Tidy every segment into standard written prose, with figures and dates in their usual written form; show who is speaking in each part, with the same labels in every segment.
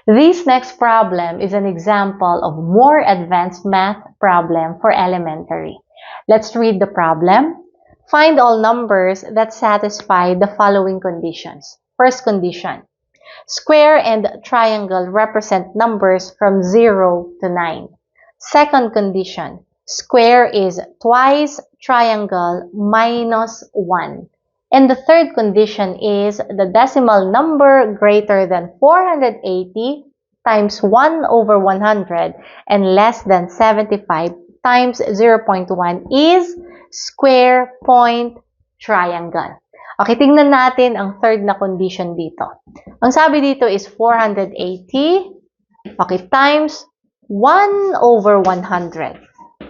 Speaker 1: This next problem is an example of more advanced math problem for elementary. Let's read the problem. Find all numbers that satisfy the following conditions. First condition. Square and triangle represent numbers from 0 to 9. Second condition. Square is twice triangle minus 1. And the third condition is the decimal number greater than 480 times 1 over 100 and less than 75 times 0.1 is square point triangle. Okay, tingnan natin ang third na condition dito. Ang sabi dito is 480, okay, times 1 over 100.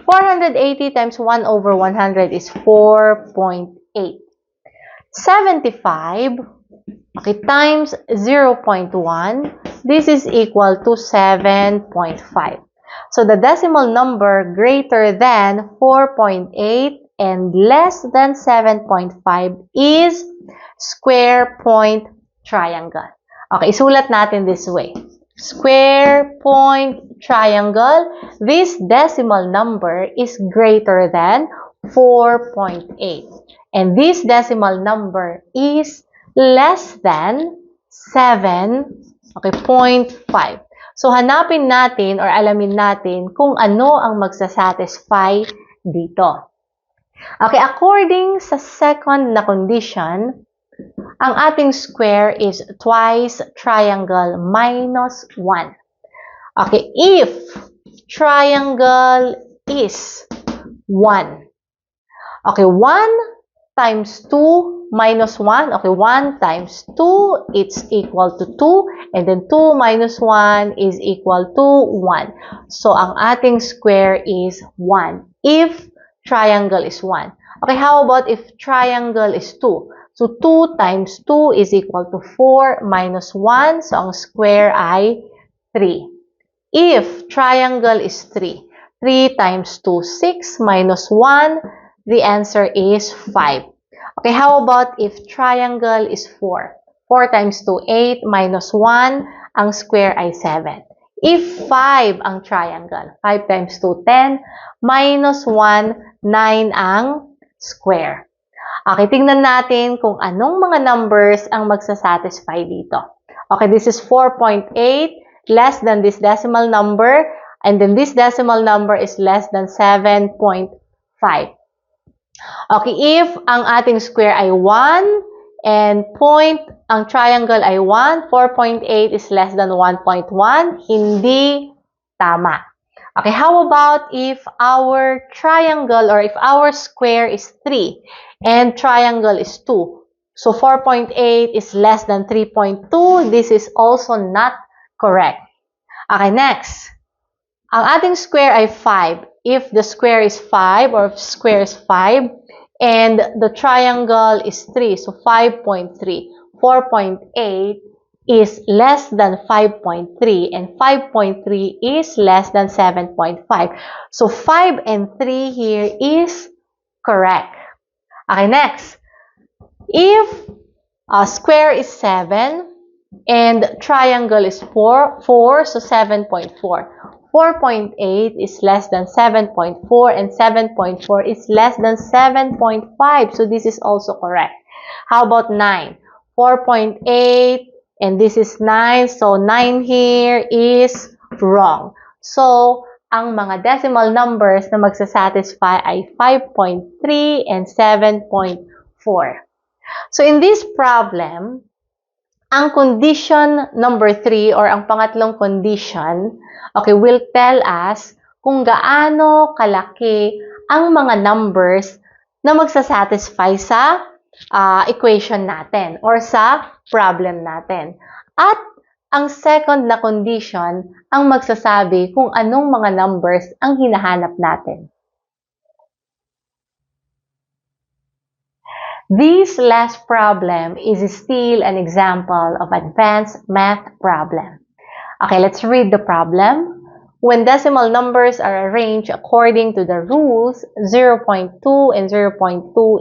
Speaker 1: 480 times 1 over 100 is 4.8. 75, okay, times 0.1, this is equal to 7.5. So the decimal number greater than 4.8 and less than 7.5 is square point triangle. Okay, isulat natin this way. Square point triangle, this decimal number is greater than 4.8. And this decimal number is less than 7, okay, 0.5. So, hanapin natin or alamin natin kung ano ang magsasatisfy dito. Okay, according sa second na condition, ang ating square is twice triangle minus 1. Okay, if triangle is 1, okay, 1 times 2 minus 1. Okay, 1 times 2, it's equal to 2. And then 2 minus 1 is equal to 1. So, ang ating square is 1 if triangle is 1. Okay, how about if triangle is 2? So, 2 times 2 is equal to 4 minus 1. So, ang square ay 3. If triangle is 3, 3 times 2, 6 minus 1, the answer is 5. Okay, how about if triangle is 4? 4 times 2, 8 minus 1, ang square ay 7. If 5 ang triangle, 5 times 2, 10, minus 1, 9 ang square. Okay, tingnan natin kung anong mga numbers ang magsasatisfy dito. Okay, this is 4.8 less than this decimal number, and then this decimal number is less than 7.5. Okay, if ang ating square ay 1 and point, ang triangle ay 1, 4.8 is less than 1.1, hindi tama. Okay, how about if our triangle or if our square is 3 and triangle is 2? So 4.8 is less than 3.2. This is also not correct. Okay, next. Ang ating square ay 5. If the square is 5 or if square is 5 and the triangle is 3, so 5.3, 4.8 is less than 5.3 and 5.3 is less than 7.5. So 5 and 3 here is correct. Okay, next. If square is 7 and triangle is 4, so 7.4. 4.8 is less than 7.4 and 7.4 is less than 7.5. So this is also correct. How about 9? 4.8 and this is 9. So 9 here is wrong. So ang mga decimal numbers na magsasatisfy ay 5.3 and 7.4. So in this problem, ang condition number 3 or ang pangatlong condition, okay, will tell us kung gaano kalaki ang mga numbers na magsasatisfy sa equation natin or sa problem natin. At ang second na condition ang magsasabi kung anong mga numbers ang hinahanap natin. This last problem is still an example of advanced math problem. Okay, let's read the problem. When decimal numbers are arranged according to the rules, 0.2 and 0.2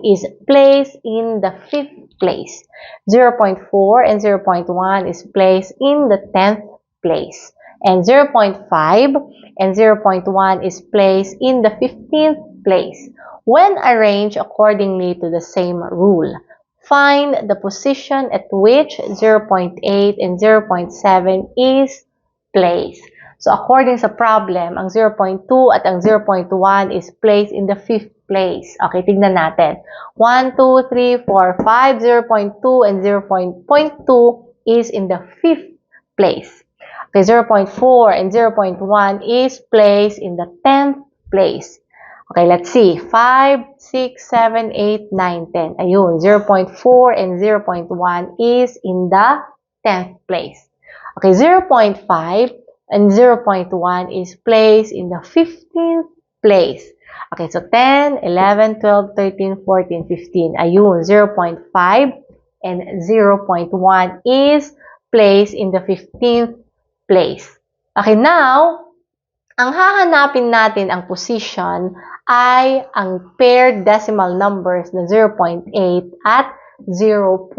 Speaker 1: is placed in the 5th place. 0.4 and 0.1 is placed in the 10th place. And 0.5 and 0.1 is placed in the 15th place when arranged accordingly to the same rule. Find the position at which 0.8 and 0.7 is placed. So, according sa problem, ang 0.2 at ang 0.1 is placed in the 5th place. Okay, tignan natin. 1, 2, 3, 4, 5, 0.2 and 0.2 is in the 5th place. Okay, 0.4 and 0.1 is placed in the 10th place. Okay, let's see. 5, 6, 7, 8, 9, 10. Ayun, 0.4 and 0.1 is in the 10th place. Okay, 0.5 and 0.1 is placed in the 15th place. Okay, so 10, 11, 12, 13, 14, 15. Ayun, 0.5 and 0.1 is placed in the 15th place. Okay, now, ang hahanapin natin ang position ay ang paired decimal numbers na 0.8 at 0.7.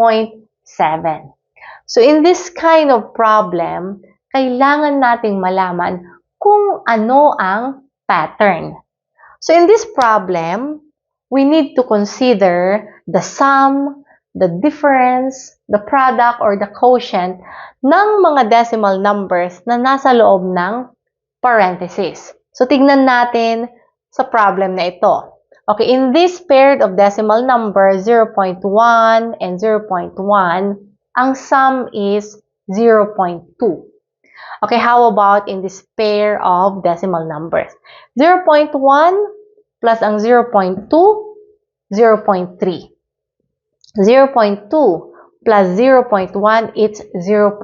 Speaker 1: So, in this kind of problem, kailangan nating malaman kung ano ang pattern. So, in this problem, we need to consider the sum, the difference, the product, or the quotient ng mga decimal numbers na nasa loob ng parenthesis. So, tignan natin sa problem na ito. Okay, in this pair of decimal number, 0.1 and 0.1, ang sum is 0.2. Okay, how about in this pair of decimal numbers? 0.1 plus ang 0.2, 0.3. 0.2 plus 0.1, it's 0.3.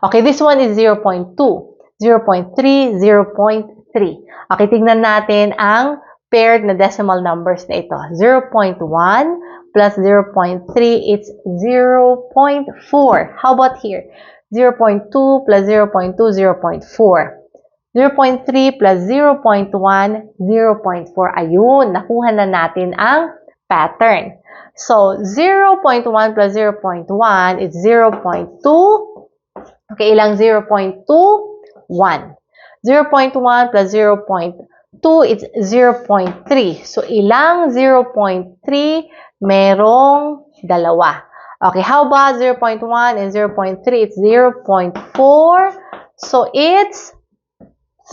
Speaker 1: Okay, this one is 0.2. 0.3, 0.3. Okay, tignan natin ang paired na decimal numbers na ito. 0.1 plus 0.3, it's 0.4. How about here? 0.2 plus 0.2, 0.4. 0.3 plus 0.1, 0.4. Ayun, nakuha na natin ang pattern. So, 0.1 plus 0.1 is 0.2. Okay, ilang 0.2? 1. 0.1 plus 0.2 is 0.3. So, ilang 0.3? Merong dalawa. Okay, how about 0.1 and 0.3? It's 0.4. So, it's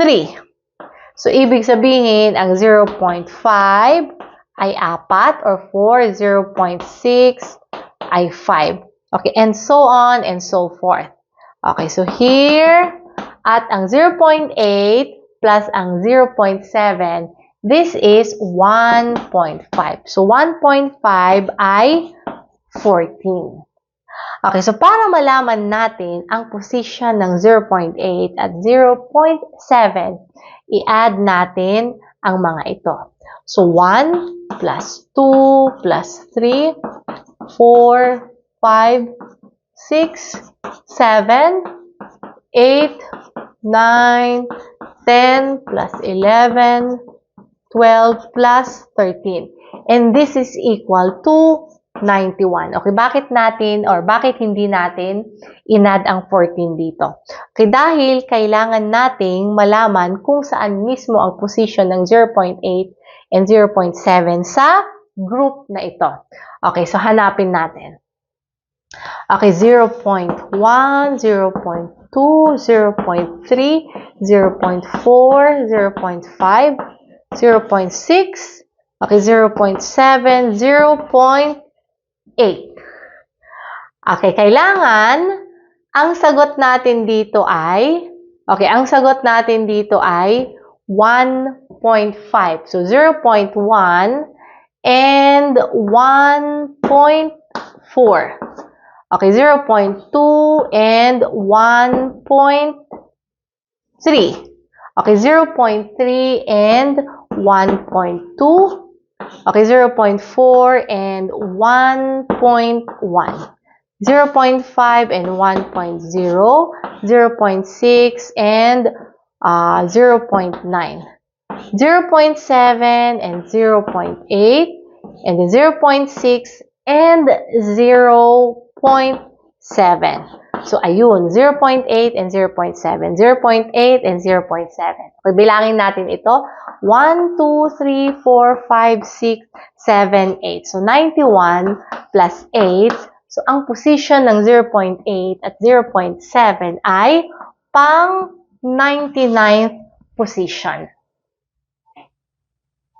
Speaker 1: 3. So, ibig sabihin, ang 0.5 ay 4 or 4, 0.6 ay 5. Okay, and so on and so forth. Okay, so here, at ang 0.8 plus ang 0.7, this is 1.5. So, 1.5 ay 14. Okay, so para malaman natin ang position ng 0.8 at 0.7, i-add natin ang mga ito. So, 1 plus 2 plus 3, 4, 5, 6, 7, 8, 9, 10 plus 11, 12 plus 13. And this is equal to 91. Okay, bakit natin or bakit hindi natin inad ang 14 dito? Okay, dahil kailangan nating malaman kung saan mismo ang position ng 0.8 and 0.7 sa group na ito. Okay, so hanapin natin. Okay, 0.1, 0.2, 0.3, 0.4, 0.5, 0.6, okay, 0.7, 0.8. Okay, kailangan ang sagot natin dito ay 1.5. So, 0.1 and 1.4. Okay, 0.2 and 1.3. Okay, 0.3 and 1.2. Okay, 0.4 and 1.1. 0.5 and 1.0. 0.6 and 0.9. 0.7 and 0.8. And 0.6 and 0.7. So, ayun, 0.8 and 0.7. 0.8 and 0.7. Okay, bilangin natin ito. 1, 2, 3, 4, 5, 6, 7, 8. So, 91 plus 8. So, ang position ng 0.8 at 0.7 ay pang 99th position.